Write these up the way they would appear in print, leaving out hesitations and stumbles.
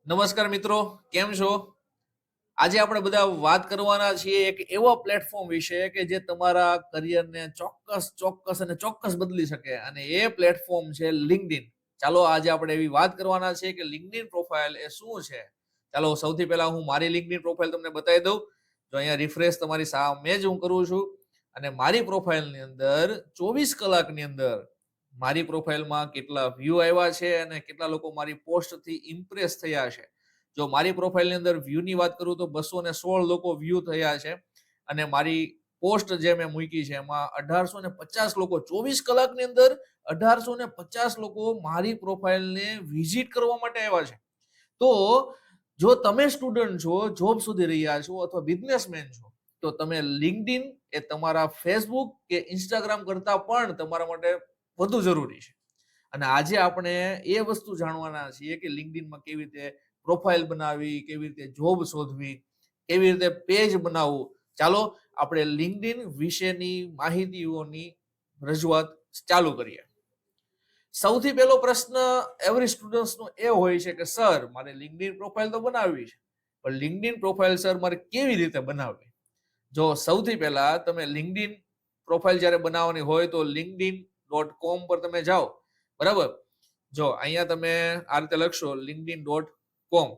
નમસ્કાર મિત્રો, કેમ છો? આજે આપણે બધા વાત કરવાના છીએ એક એવા પ્લેટફોર્મ વિશે કે જે તમારા કરિયરને ચોક્કસ બદલી શકે, અને એ પ્લેટફોર્મ છે લિંક્ડઇન. ચાલો આજે આપણે એવી વાત કરવાના છે કે લિંક્ડઇન પ્રોફાઇલ એ શું છે. ચાલો સૌથી પહેલા હું મારી લિંક્ડઇન પ્રોફાઇલ તમને બતાવી દઉં. જો અહીંયા રિફ્રેશ તમારી સામે જ હું કરું છું, અને મારી પ્રોફાઇલની અંદર 24 કલાકની અંદર મારી પ્રોફાઇલમાં કેટલા વ્યૂ આવ્યા છે અને કેટલા લોકો મારી પોસ્ટથી ઇમ્પ્રેસ થયા છે. જો મારી પ્રોફાઇલની અંદર વ્યૂની વાત કરું તો 216 લોકો વ્યૂ થયા છે, અને મારી પોસ્ટ જે મેં મૂકી છે એમાં 1850 લોકો 24 કલાકની અંદર 1850 લોકો મારી પ્રોફાઇલને વિઝિટ કરવા માટે આવ્યા છે. તો જો તમે સ્ટુડન્ટ છો, જોબ સુધી રહ્યા છો અથવા બિઝનેસમેન છો, તો તમે લિંક્ડઇન એ તમારા ફેસબુક કે ઇન્સ્ટાગ્રામ કરતા પણ તમારા માટે વધુ જરૂરી છે. અને આજે આપણે એ વસ્તુ જાણવાના છીએ કે લિંક્ડઇનમાં કેવી રીતે પ્રોફાઇલ બનાવવી, કેવી રીતે જોબ શોધવી, કેવી રીતે પેજ બનાવવું. ચાલો આપણે લિંક્ડઇન વિશેની માહિતીઓની રજૂઆત ચાલુ કરીએ. સૌથી પહેલો પ્રશ્ન એવરી સ્ટુડન્ટ્સનો એ હોય છે કે સર, મારે લિંક્ડઇન પ્રોફાઇલ તો બનાવવી છે, પણ લિંક્ડઇન પ્રોફાઇલ સર મારે કેવી રીતે બનાવવી? જો સૌથી પહેલા તમે લિંક્ડઇન પ્રોફાઇલ જ્યારે બનાવવાની હોય તો linkedin.com પર તમે જાઓ, બરાબર. જો અહીંયા તમે આ રીતે લખશો linkedin.com,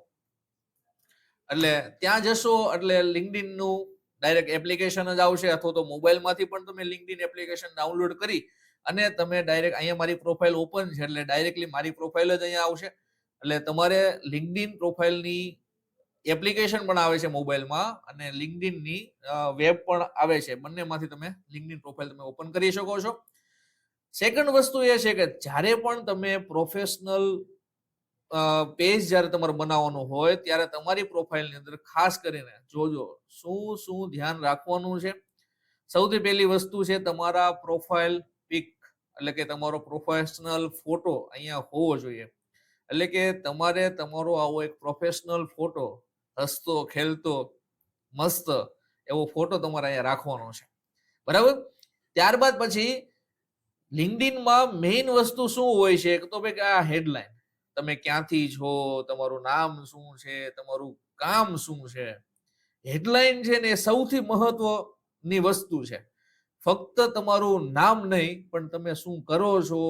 એટલે ત્યાં જશો એટલે લિંક્ડઇનનું ડાયરેક્ટ એપ્લિકેશન જ આવશે, અથવા તો મોબાઈલમાંથી પણ તમે લિંક્ડઇન એપ્લિકેશન ડાઉનલોડ કરી અને તમે ડાયરેક્ટ અહીંયા મારી પ્રોફાઇલ ઓપન છે એટલે ડાયરેક્ટલી મારી પ્રોફાઇલ જ અહીંયા આવશે. એટલે તમારે લિંક્ડઇન પ્રોફાઇલની એપ્લિકેશન પણ આવે છે મોબાઈલમાં, અને લિંક્ડઇનની વેબ પણ આવે છે. બંનેમાંથી તમે લિંક્ડઇન પ્રોફાઇલ તમે ઓપન કરી શકો છો. સેકન્ડ વસ્તુ એ છે કે જ્યારે પણ તમે પ્રોફેશનલ પેજ જ્યારે તમારે બનાવવાનું હોય ત્યારે તમારી પ્રોફાઇલની અંદર ખાસ કરીને જોજો શું ધ્યાન રાખવાનું છે. સૌથી પહેલી વસ્તુ છે તમારા પ્રોફાઇલ પિક, એટલે કે તમારો પ્રોફેશનલ ફોટો અહીંયા હોવો જોઈએ. એટલે કે તમારે તમારો આવો એક પ્રોફેશનલ ફોટો, હસતો ખેલતો મસ્ત એવો ફોટો તમારે અહીંયા રાખવાનો છે, બરાબર. ત્યારબાદ પછી લિંક્ડઇનમાં મેઇન વસ્તુ શું હોય છે તો ભાઈ આ હેડલાઇન, તમે ક્યાંથી છો, તમારું નામ શું છે, તમારું કામ શું છે. હેડલાઇન છે ને એ સૌથી મહત્વની વસ્તુ છે. ફક્ત તમારું નામ નહીં, પણ તમે શું કરો છો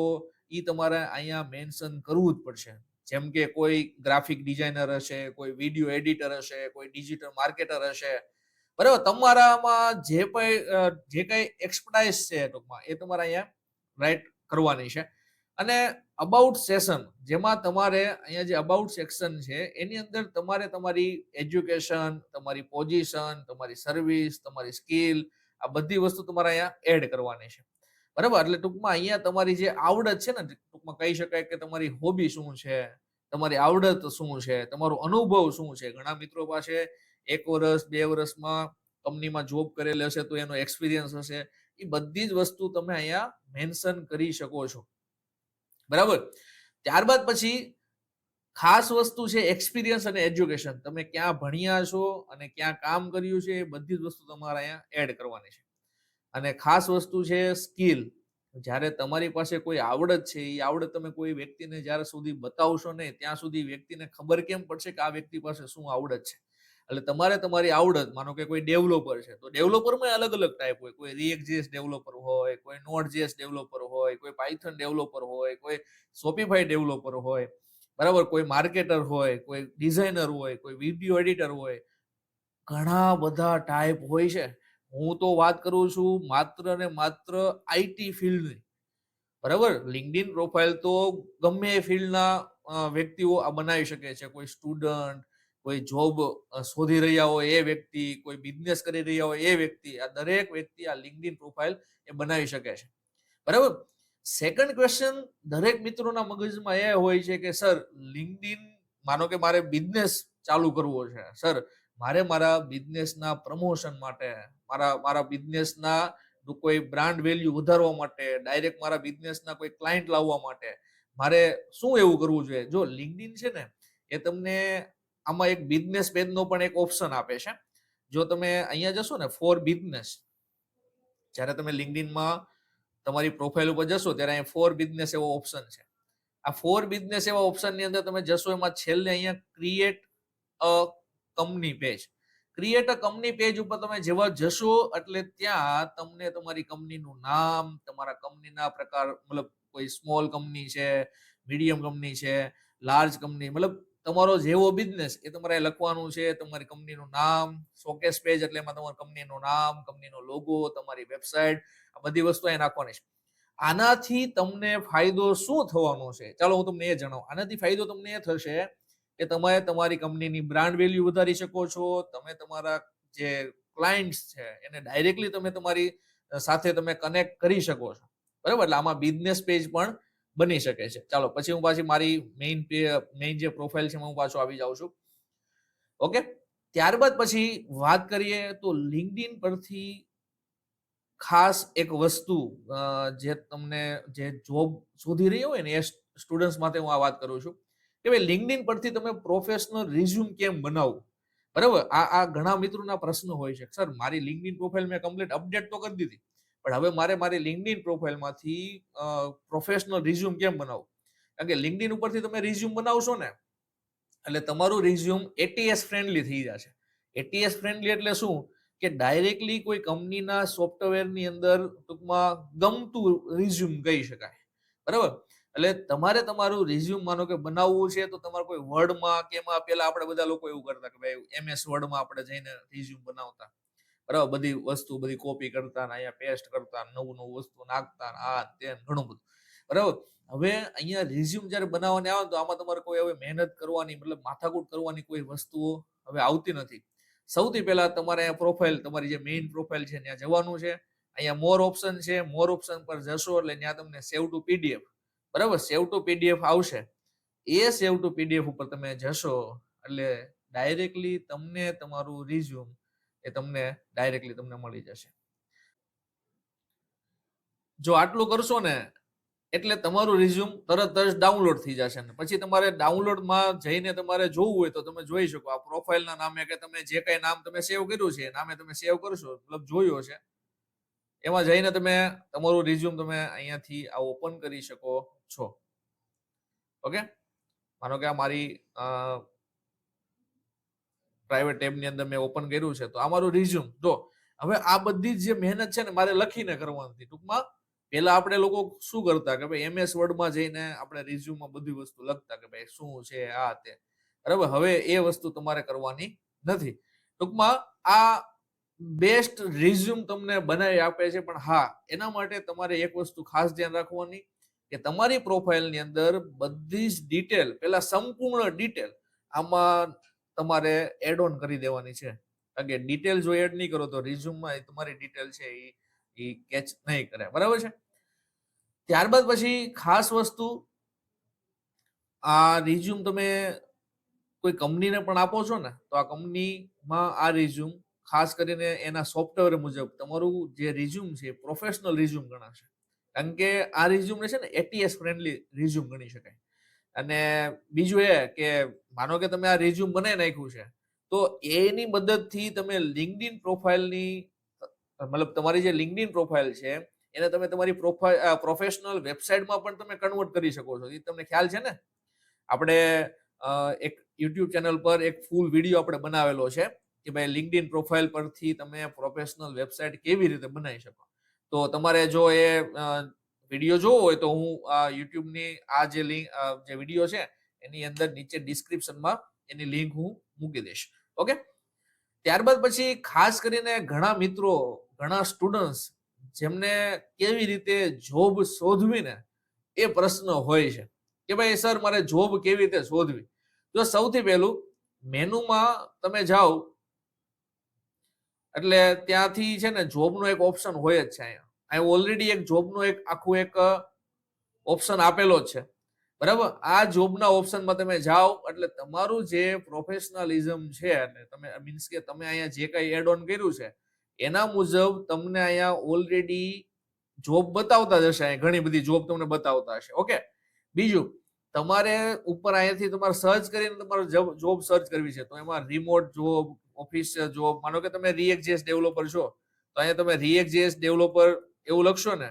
એ તમારે અહીંયા મેન્શન કરવું જ પડશે. જેમ કે કોઈ ગ્રાફિક ડિઝાઇનર હશે, કોઈ વિડીયો એડિટર હશે, કોઈ ડિજિટલ માર્કેટર હશે, બરાબર. તમારામાં જે કઈ એક્સપર્ટાઇઝ છે ટૂંકમાં એ તમારે અહીંયા રાઈટ કરવાની છે. અને અબાઉટ સેશન, જેમાં તમારે અહીંયા જે અબાઉટ સેક્શન છે એની અંદર તમારે તમારી એજ્યુકેશન, તમારી પોઝિશન, તમારી સર્વિસ, તમારી સ્કિલ, આ બધી વસ્તુ તમારે અહીંયા એડ કરવાની છે, બરાબર. એટલે ટૂંકમાં અહીંયા તમારી જે આવડત છે ને, ટૂંકમાં કહી શકાય કે તમારી હોબી શું છે, તમારી આવડત શું છે, તમારો અનુભવ શું છે. ઘણા મિત્રો પાસે 1 વર્ષ 2 વર્ષમાં કંપનીમાં જોબ કરેલી હશે તો એનો એક્સપિરિયન્સ હશે. એ બધી જ વસ્તુ તમે અહીંયા મેન્શન કરી શકો છો, બરાબર. ત્યારબાદ પછી ખાસ વસ્તુ છે એક્સપિરિયન્સ અને એજ્યુકેશન. તમે ક્યાં ભણ્યા છો અને ક્યાં કામ કર્યું છે, એ બધી જ વસ્તુ તમારે અહીંયા એડ કરવાની છે. અને ખાસ વસ્તુ છે સ્કિલ. જ્યારે તમારી પાસે કોઈ આવડત છે, એ આવડત તમે કોઈ વ્યક્તિને જ્યાં સુધી બતાવશો નહીં ત્યાં સુધી વ્યક્તિને ખબર કેમ પડશે કે આ વ્યક્તિ પાસે શું આવડત છે. એટલે તમારે તમારી આવડત, માનો કે કોઈ ડેવલપર છે તો ડેવલપરમાં અલગ અલગ ટાઈપ હોય. કોઈ React.js ડેવલપર હોય, કોઈ Node.js ડેવલપર હોય, કોઈ Python ડેવલપર હોય, કોઈ Shopify ડેવલપર હોય, બરાબર. કોઈ માર્કેટર હોય, કોઈ ડિઝાઇનર હોય, કોઈ વિડીયો એડિટર હોય. ઘણા બધા ટાઈપ હોય છે. હું તો વાત કરું છું માત્ર ને માત્ર આઈટી ફિલ્ડની, બરાબર. લિંક્ડઇન પ્રોફાઇલ તો ગમે એ ફિલ્ડના વ્યક્તિઓ આ બનાવી શકે છે. કોઈ સ્ટુડન્ટ, કોઈ જોબ શોધી રહ્યા હોય એ વ્યક્તિ, કોઈ બિઝનેસ કરી રહ્યા હોય એ વ્યક્તિ, આ દરેક વ્યક્તિ આ લિંક્ડઇન પ્રોફાઇલ એ બનાવી શકે છે, બરાબર. સેકન્ડ ક્વેશ્ચન દરેક મિત્રોના મગજમાં એ હોય છે કે સર, લિંક્ડઇન, માનો કે મારે બિઝનેસ ચાલુ કરવો છે, સર મારે મારા બિઝનેસના પ્રમોશન માટે, મારા બિઝનેસના કોઈ બ્રાન્ડ વેલ્યુ વધારવા માટે, ડાયરેક્ટ મારા બિઝનેસના કોઈ ક્લાયન્ટ લાવવા માટે મારે શું એવું કરવું જોઈએ? જો લિંક્ડઇન છે ને એ તમને આમાં એક બિઝનેસ પેજનો પણ એક ઓપ્શન આપે છે. જો તમે અહીંયા જશો ને ફોર બિઝનેસ, જ્યારે તમે લિંક્ડઇનમાં તમારી પ્રોફાઇલ ઉપર જશો ત્યારે અહીં ફોર બિઝનેસ એવો ઓપ્શન છે. આ ફોર બિઝનેસ એવા ઓપ્શન ની અંદર તમે જશો, એમાં છેલ્લે અહીંયા create a company page, create a company page ઉપર તમે જેવા જશો એટલે ત્યાં તમને તમારી કંપનીનું નામ, તમારા કંપનીના પ્રકાર, મતલબ કોઈ સ્મોલ કંપની છે, મીડિયમ કંપની છે, લાર્જ કંપની, મતલબ તમારો જેવો બિઝનેસ એ તમારે લખવાનું છે. તમારી કંપનીનું નામ, શોકેસ પેજ એટલે એમાં તમારું કંપનીનું નામ, કંપનીનો લોગો, તમારી વેબસાઇટ, આ બધી વસ્તુ અહીં નાખવાની છે. આનાથી તમને ફાયદો શું થવાનો છે, ચાલો હું તમને એ જણાવું. આનાથી ફાયદો તમને એ થશે કે તમે તમારી કંપનીની બ્રાન્ડ વેલ્યુ વધારી શકો છો. તમે તમારા જે ક્લાયન્ટ્સ છે એને ડાયરેક્ટલી તમે તમારી સાથે તમે કનેક્ટ કરી શકો છો, બરાબર? એટલે આમાં બિઝનેસ પેજ પણ બની શકે છે. ચાલો પછી હું પાછી મારી મેઇન જે પ્રોફાઇલ છે હું પાછો આવી જાઉં છું. ઓકે, ત્યારબાદ પછી વાત કરીએ તો લિંક્ડઇન પરથી ખાસ એક વસ્તુ જે તમને જે જોબ શોધી રહ્યો હોય ને એ સ્ટુડન્ટ્સ માટે હું આ વાત કરું છું કે ભાઈ લિંક્ડઇન પરથી તમે પ્રોફેશનલ રિઝ્યુમ કેમ બનાવવું, બરાબર? આ ઘણા મિત્રોના પ્રશ્ન હોય છે, સર મારી લિંક્ડઇન પ્રોફાઇલ મેં કમ્પ્લીટ અપડેટ તો કરી દીધી, પણ હવે મારી લિંક્ડઇન પ્રોફાઇલમાંથી પ્રોફેશનલ રિઝ્યુમ કેમ બનાવવું? કારણ કે લિંક્ડઇન ઉપરથી તમે રિઝ્યુમ બનાવશો ને એટલે તમારું રિઝ્યુમ એટીએસ ફ્રેન્ડલી થઈ જશે. એટીએસ ફ્રેન્ડલી એટલે શું કે ડાયરેક્ટલી કોઈ કંપનીના સોફ્ટવેરની અંદર ટૂંકમાં ગમતું રિઝ્યુમ કહી શકાય, બરાબર? એટલે તમારે તમારું રિઝ્યુમ માનો કે બનાવવું છે તો તમારે કોઈ વર્ડમાં કે એમાં પેલા આપણે બધા લોકો એવું કરતા કે ભાઈ એમએસ વર્ડમાં આપણે જઈને રિઝ્યુમ બનાવતા, બરાબર? બધી વસ્તુ બધી કોપી કરતા ને અહીંયા પેસ્ટ કરતા, નવું વસ્તુ નાખતા, આ તે ઘણું બધું, બરાબર? હવે અહીંયા રિઝ્યુમ જ્યારે બનાવવાની આવે તો આમાં તમારે કોઈ હવે મહેનત કરવાની, મતલબ માથાકૂટ કરવાની કોઈ વસ્તુઓ હવે આવતી નથી. સૌથી પહેલા તમારે પ્રોફાઇલ, તમારી જે મેઇન પ્રોફાઇલ છે ત્યાં જવાનું છે. અહીંયા મોર ઓપ્શન છે, મોર ઓપ્શન પર જશો એટલે ત્યાં તમને સેવ ટુ પીડીએફ, બરાબર? સેવ ટુ પીડીએફ આવશે. એ સેવ ટુ પીડીએફ ઉપર તમે જશો એટલે ડાયરેક્ટલી તમને તમારું રિઝ્યુમ એ તમને ડાયરેક્ટલી તમને મળી જશે. જો આટલું કરશો ને એટલે તમારું રિઝ્યુમ તરત જ ડાઉનલોડ થઈ જશે ને પછી તમારે ડાઉનલોડમાં જઈને તમારે જોવું હોય તો તમે જોઈ શકો. આ પ્રોફાઇલના નામે કે તમે જે કઈ નામ તમે સેવ કર્યું છે નામે તમે સેવ કરશો, મતલબ જોયો છે એમાં જઈને તમે તમારું રિઝ્યુમ તમે અહીંયાથી આ ઓપન કરી શકો છો. ઓકે, માનો કે આ મારી પ્રાઇવેટ ટેબની અંદર મેં ઓપન કર્યું છે તો આ મારું રિઝ્યુમ. જો હવે આ બધી જે મહેનત છે ને મારે લખીને કરવાની હતી. ટૂંકમાં પેલા આપણે લોકો શું કરતા કે ભાઈ એમએસ વર્ડમાં જઈને આપણે રિઝ્યુમમાં બધી વસ્તુ લખતા કે ભાઈ શું છે આ તે, બરાબર? હવે એ વસ્તુ તમારે કરવાની નથી. ટૂંકમાં આ બેસ્ટ રિઝ્યુમ તમને બનાવી આપે છે, પણ હા એના માટે તમારે એક વસ્તુ ખાસ ધ્યાન રાખવાની કે તમારી પ્રોફાઇલની અંદર બધી જ ડિટેલ, પેલા સંપૂર્ણ ડિટેલ આમાં તમારે એડ ઓન કરી દેવાની છે. કારણ કે ડિટેલ જો એડ નહીં કરો તો રિઝ્યુમમાં તમારી ડિટેલ છે એ કેચ નહીં કરે, બરાબર છે? ત્યારબાદ પછી ખાસ વસ્તુ, આ રિઝ્યુમ તમે કોઈ કંપનીને પણ આપો છો ને તો આ કંપનીમાં આ રિઝ્યુમ ખાસ કરીને એના સોફ્ટવેર મુજબ તમારું જે રિઝ્યુમ છે પ્રોફેશનલ રિઝ્યુમ ગણાશે. કારણ કે આ રિઝ્યુમને છે ને એટીએસ ફ્રેન્ડલી રિઝ્યુમ ગણી શકાય. અને બીજું એ કે માનો કે તમે આ રિઝ્યુમ બનાવી નાખ્યું છે તો એની મદદથી તમે લિંક્ડઇન પ્રોફાઇલની, મતલબ તમારી જે લિંક્ડઇન પ્રોફાઇલ છે એને તમે તમારી પ્રોફેશનલ વેબસાઇટમાં પણ તમે કન્વર્ટ કરી શકો છો. એ તમને ખ્યાલ છે ને, આપણે એક યુટ્યુબ ચેનલ પર એક ફૂલ વિડીયો આપણે બનાવેલો છે કે ભાઈ લિંક્ડઇન પ્રોફાઇલ પરથી તમે પ્રોફેશનલ વેબસાઇટ કેવી રીતે બનાવી શકો. તો તમારે જો એ વિડીયો જોવો હોય તો હું આ યુટ્યુબની આ જે લિંક, જે વિડીયો છે એની અંદર નીચે ડિસ્ક્રિપ્શનમાં એની લિંક હું મૂકી દઈશ. ઓકે, ત્યારબાદ પછી ખાસ કરીને ઘણા મિત્રો, ઘણા સ્ટુડન્ટ્સ જેમને કેવી રીતે જોબ શોધવી ને એ પ્રશ્ન હોય છે કે ભાઈ સર મારે જોબ કેવી રીતે શોધવી. જો સૌથી પહેલું મેનુમાં તમે જાઓ એટલે ત્યાંથી છે ને જોબનો એક ઓપ્શન હોય જ છે. અહીંયા ઓલરેડી એક જોબનો એક આખું એક ઓપ્શન આપેલો જ છે, બરાબર? આ જોબના ઓપ્શનમાં તમે જાઓ એટલે તમારું જે પ્રોફેશનલિઝમ છે અને તમે મીન્સ કે તમે અહીંયા જે કઈ એડ ઓન કર્યું છે એના મુજબ તમને અહીંયા ઓલરેડી જોબ બતાવતા જ હશે. અહીંયા ઘણી બધી જોબ તમને બતાવતા હશે. ઓકે, બીજું તમારે ઉપર અહીંયાથી તમારે સર્ચ કરીને તમારે જોબ સર્ચ કરવી છે તો એમાં રિમોટ જોબ, ઓફિસ જોબ, માનો કે તમે React.js ડેવલપર છો તો અહીંયા તમે React.js ડેવલપર એવું લખશો ને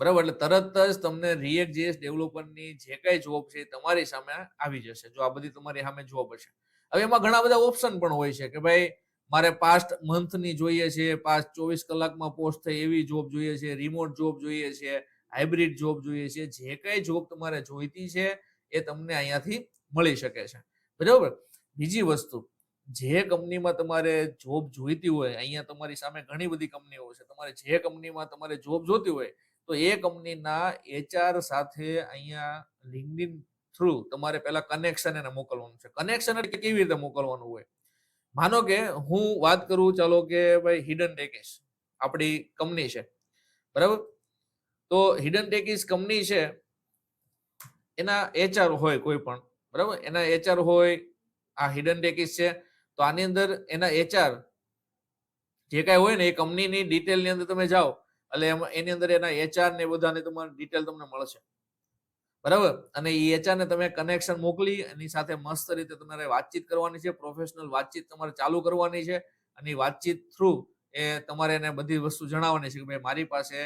બરાબર. એટલે તરત જ તમને React.js ડેવલપરની જે કાંઈ જોબ છે, એ તમારી સામે આવી જશે. જો આ બધી તમારી સામે જોબ હશે. હવે એમાં ઘણા બધા ઓપ્શન પણ હોય છે કે ભાઈ મારે પાસ્ટ મંથની જોઈએ છે, પાસ્ટ 24 કલાકમાં પોસ્ટ થાય એવી જોબ જોઈએ છે, રિમોટ જોબ જોઈએ છે, હાઇબ્રિડ જોબ જોઈએ છે. જે કાંઈ જોબ તમારે જોઈતી છે, એ તમને અહીંયાથી મળી શકે છે. બરાબર? બીજી વસ્તુ, જે કંપનીમાં તમારે જોબ જોઈતી હોય, અહીંયા તમારી સામે ઘણી બધી કંપનીઓ છે. તમારે જે કંપનીમાં તમારે જોબ જોતી હોય, તો એ કંપનીના HR સાથે અહીંયા LinkedIn થ્રુ તમારે પહેલા કનેક્શન એને મોકલવાનું છે. કનેક્શન એટલે કેવી રીતે મોકલવાનું હોય? માનો કે હું વાત કરું, ચાલો કે ભાઈ હિડન ટેકિસ આપણી કંપની છે. બરાબર? તો હિડન ટેકિસ કંપની છે, એના HR હોય કોઈ પણ. બરાબર? એના HR હોય, આ હિડન ટેકિસ છે, તો આની અંદર એના HR જે કાંઈ હોય ને એ કંપનીની ડિટેલની અંદર તમે જાઓ એટલે એમાં એની અંદર એના HR ને બધાની તમારી ડિટેલ તમને મળશે. બરાબર? અને એ HR ને તમે કનેક્શન મોકલી એની સાથે મસ્ત રીતે તમારે વાતચીત કરવાની છે, પ્રોફેશનલ વાતચીત તમારે ચાલુ કરવાની છે. અને એ વાતચીત થ્રુ એ તમારે એને બધી વસ્તુ જણાવવાની છે કે ભાઈ મારી પાસે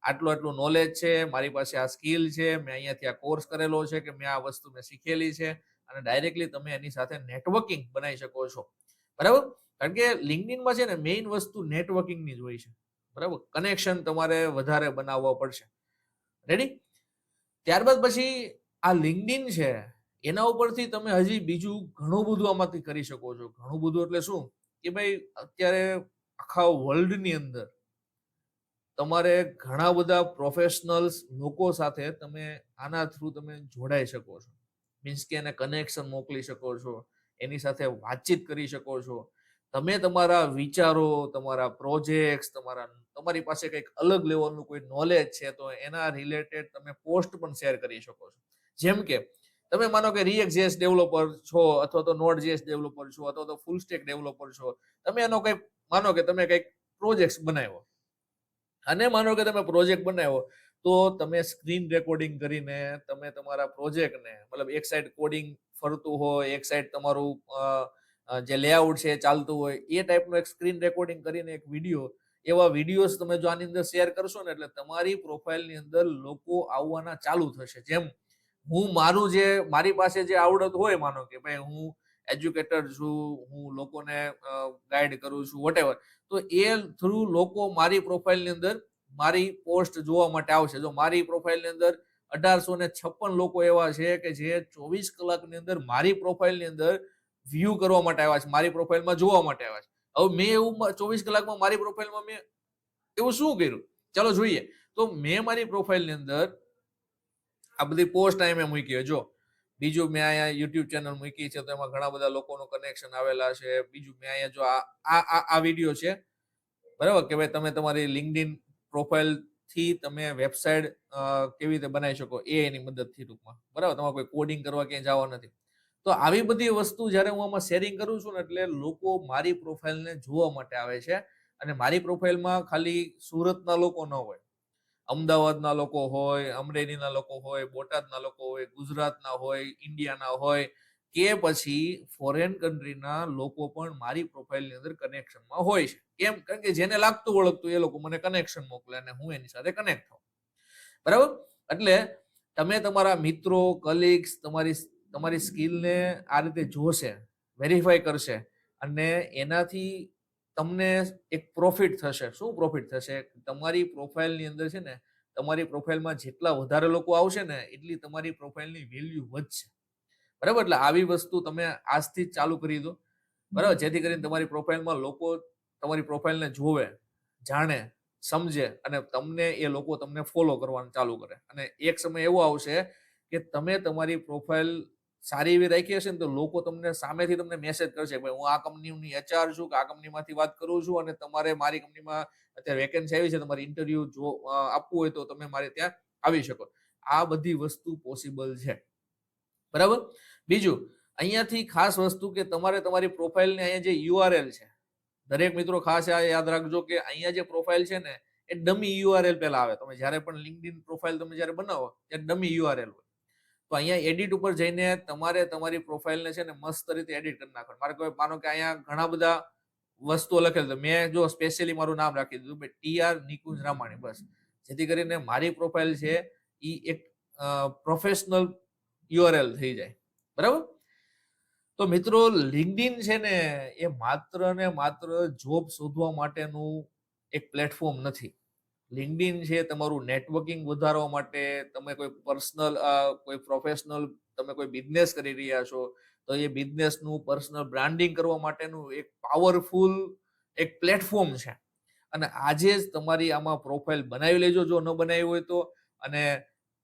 આટલું નોલેજ છે, મારી પાસે આ સ્કિલ છે, મેં અહીંયાથી આ કોર્સ કરેલો છે, કે મેં આ વસ્તુ મેં શીખેલી છે. અને ડાયરેક્ટલી તમે એની સાથે નેટવર્કિંગ બનાવી શકો છો. બરાબર? કારણ કે LinkedIનમાં છે ને મેઇન વસ્તુ નેટવર્કિંગની જ હોય છે. બરાબર? કનેક્શન તમારે વધારે બનાવવા પડશે. રેડી? ત્યારબાદ પછી આ LinkedIn છે, એના ઉપરથી તમે હજી બીજું ઘણું બધું આમાંથી કરી શકો છો. ઘણું બધું એટલે શું? કે ભાઈ અત્યારે આખા વર્લ્ડની અંદર તમારે ઘણા બધા પ્રોફેશનલ્સ લોકો સાથે તમે આના થ્રુ તમે જોડાઈ શકો છો. મીન્સ કે એને કનેક્શન મોકલી શકો છો, એની સાથે વાતચીત કરી શકો છો. તમે તમારા વિચારો, તમારા પ્રોજેક્ટ્સ, તમારી પાસે કંઈક અલગ લેવલનું કોઈ નોલેજ છે, તો એના રિલેટેડ તમે પોસ્ટ પણ શેર કરી શકો છો. જેમ કે તમે માનો કે React.js ડેવલપર છો, અથવા તો Node.js ડેવલપર છો, અથવા તો ફૂલ સ્ટેક ડેવલપર છો. તમે એનો કંઈક માનો કે તમે કંઈક પ્રોજેક્ટ્સ બનાવ્યો. અને માનો કે તમે પ્રોજેક્ટ બનાવ્યો, તો તમે સ્ક્રીન રેકોર્ડિંગ કરીને તમે તમારા પ્રોજેક્ટને મતલબ એક સાઈડ કોડિંગ ફરતું હોય, એક સાઈડ તમારું જે લેઆઉટ છે એ ચાલતું હોય, એ ટાઈપનું એક સ્ક્રીન રેકોર્ડિંગ કરીને એક વિડીયો, એવા વિડીયોઝ તમે જો આની અંદર શેર કરશો ને, એટલે તમારી પ્રોફાઇલની અંદર લોકો આવવાના ચાલુ થશે. જેમ હું મારી પાસે જે આવડત હોય, માનો કે ભાઈ હું એજ્યુકેટર છું, હું લોકોને ગાઈડ કરું છું, વોટેવર, તો એ થ્રુ લોકો મારી પ્રોફાઇલની અંદર મારી પોસ્ટ જોવા માટે આવશે. જો મારી પ્રોફાઇલની અંદર 1856 લોકો એવા છે કે જે 24 કલાકની અંદર મારી પ્રોફાઇલની અંદર વ્યૂ કરવા માટે આવ્યા છે, મારી પ્રોફાઇલમાં જોવા માટે આવ્યા છે. હવે મેં એવું 24 કલાકમાં મારી પ્રોફાઇલમાં મેં એવું શું કર્યું? ચાલો જોઈએ. તો મેં મારી પ્રોફાઇલની અંદર આ બધી પોસ્ટ અહીં મેં મૂકી. જો બીજું મેં અહીંયા YouTube ચેનલ મૂકી છે, તો એમાં ઘણા બધા લોકોનું કનેક્શન આવેલા છે. બીજું મેં અહીંયા જો આ વિડીયો છે, બરાબર, કે ભાઈ તમે તમારી LinkedIn પ્રોફાઇલથી તમે વેબસાઇટ કેવી રીતે બનાવી શકો એની મદદથી, ટૂંકમાં. બરાબર? તમારે કોઈ કોડિંગ કરવા ક્યાંય જવા નથી. તો આવી બધી વસ્તુ જ્યારે હું આમાં શેરિંગ કરું છું ને, એટલે લોકો મારી પ્રોફાઇલને જોવા માટે આવે છે. અને મારી પ્રોફાઇલમાં ખાલી સુરતના લોકો ન હોય, અમદાવાદના લોકો હોય, અમરેલીના લોકો હોય, બોટાદના લોકો હોય, ગુજરાતના હોય, ઇન્ડિયાના હોય, કે પછી ફોરેન કન્ટ્રીના લોકો પણ મારી પ્રોફાઇલની અંદર કનેક્શનમાં હોય છે. કેમ? કારણ કે જેને લાગતું ઓળખતું એ લોકો મને કનેક્શન મોકલે અને હું એની સાથે કનેક્ટ થાઉં. બરાબર? એટલે તમે તમારા મિત્રો, કલીગ્સ તમારી સ્કિલને આ રીતે જોશે, વેરીફાઈ કરશે, અને એનાથી તમને એક પ્રોફિટ થશે. શું પ્રોફિટ થશે? તમારી પ્રોફાઇલની અંદર છે ને, તમારી પ્રોફાઇલમાં જેટલા વધારે લોકો આવશે ને, એટલી તમારી પ્રોફાઇલની વેલ્યુ વધશે. બરાબર? એટલે આવી વસ્તુ તમે આજથી જ ચાલુ કરી દો. બરાબર? જેથી કરીને તમારી પ્રોફાઇલમાં લોકો તમારી પ્રોફાઇલને જોવે, જાણે, સમજે, અને એ લોકો તમને ફોલો કરવાનું ચાલુ કરે. અને એક સમય એવો આવશે કે તમે તમારી પ્રોફાઇલ સારી એવી રાખી હશે ને, તો લોકો સામેથી તમને મેસેજ કરશે, ભાઈ હું આ કંપનીની HR છું, કે આ કંપનીમાંથી વાત કરું છું, અને તમારે મારી કંપનીમાં અત્યારે વેકેન્સી આવી છે, તમારે ઇન્ટરવ્યુ આપવું હોય તો તમે મારે ત્યાં આવી શકો. આ બધી વસ્તુ પોસિબલ છે. બરાબર? બીજું, અહીંયાથી ખાસ વસ્તુ કે તમારે તમારી પ્રોફાઇલને અહીંયા જે URL છે, દરેક મિત્રો ખાસ આ યાદ રાખજો કે અહીંયા જે પ્રોફાઇલ છે ને, એ ડમી URL પહેલા આવે. તમે જ્યારે પણ LinkedIn પ્રોફાઇલ તમે જ્યારે બનાવો ત્યારે ડમી URL હોય. તો અહીંયા એડિટ ઉપર જઈને તમારે તમારી પ્રોફાઇલને છે ને મસ્ત રીતે એડિટ કરી નાખો. મારે કોઈ માનો કે અહીંયા ઘણા બધા વસ્તુઓ લખેલ છે, મેં જો સ્પેશિયલી મારું નામ રાખી દીધું, TR નિકુંજ રામાણી, બસ. જેથી કરીને મારી પ્રોફાઇલ છે એ એક પ્રોફેશનલ યુઆરએલ થઈ જાય. બરાબર? તો મિત્રો, લિંક્ડઇન છે ને એ માત્ર ને માત્ર જોબ શોધવા માટેનું એક પ્લેટફોર્મ નથી. લિંક્ડઇન છે તમારું નેટવર્કિંગ વધારવા માટે, તમે કોઈ પર્સનલ કોઈ પ્રોફેશનલ તમે કોઈ બિઝનેસ કરી રહ્યા છો તો એ બિઝનેસનું પર્સનલ બ્રાન્ડિંગ કરવા માટેનું એક પાવરફુલ એક પ્લેટફોર્મ છે. અને આજે જ તમારી આમાં પ્રોફાઇલ બનાવી લેજો જો ન બનાવી હોય તો. અને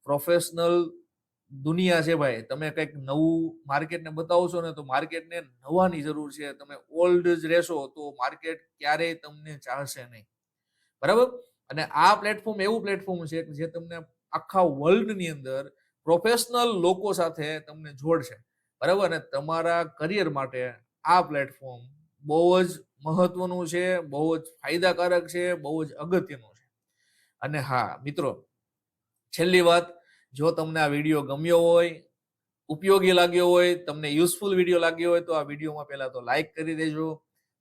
પ્રોફેશનલ દુનિયા છે ભાઈ, તમે કંઈક નવું માર્કેટને બતાવો છો ને તો માર્કેટને નવાની જરૂર છે. તમે ઓલ્ડ જ રહેશો તો માર્કેટ ક્યારેય તમને ચાલશે નહીં. બરાબર? અને આ પ્લેટફોર્મ એવું પ્લેટફોર્મ છે કે જે તમને આખા વર્લ્ડની અંદર પ્રોફેશનલ લોકો સાથે તમને જોડશે. બરાબર? અને તમારા કરિયર માટે આ પ્લેટફોર્મ બહુ જ મહત્વનું છે, બહુ જ ફાયદાકારક છે, બહુ જ અગત્યનું છે. અને હા મિત્રો, છેલ્લી વાત, જો તમને આ વિડીયો ગમ્યો હોય, ઉપયોગી લાગ્યો હોય, તમને યુઝફુલ વિડીયો લાગ્યો હોય તો આ વિડીયોમાં પહેલા તો લાઈક કરી દેજો.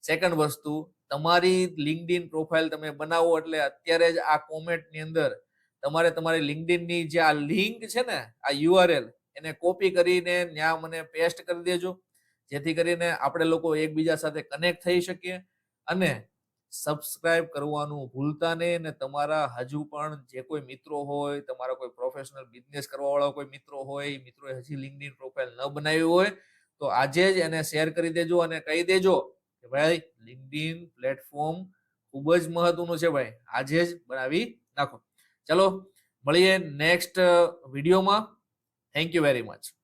સેકન્ડ વસ્તુ, તમારી લિંક્ડઇન પ્રોફાઇલ તમે બનાવો એટલે અત્યારે જ આ કોમેન્ટની અંદર તમારે તમારી લિંક્ડઇનની જે આ લિંક છે ને, આ યુઆરએલ, એને કોપી કરીને ત્યાં મને પેસ્ટ કરી દેજો, જેથી કરીને આપણે લોકો એકબીજા સાથે કનેક્ટ થઈ શકીએ. અને સબસ્ક્રાઇબ કરવાનું ભૂલતા નહીં. અને તમારા હજુ પણ જે કોઈ મિત્રો હોય, તમારા કોઈ પ્રોફેશનલ બિઝનેસ કરવા વાળા કોઈ મિત્રો હોય, એ મિત્રોએ હજી લિંક્ડઇન પ્રોફાઇલ ન બનાવી હોય તો આજે જ એને શેર કરી દેજો અને કહી દેજો કે ભાઈ, લિંક્ડઇન પ્લેટફોર્મ ખૂબ જ મહત્વનું છે ભાઈ, આજે જ બનાવી નાખો. ચલો મળીએ નેક્સ્ટ વિડીયોમાં. Thank you very much.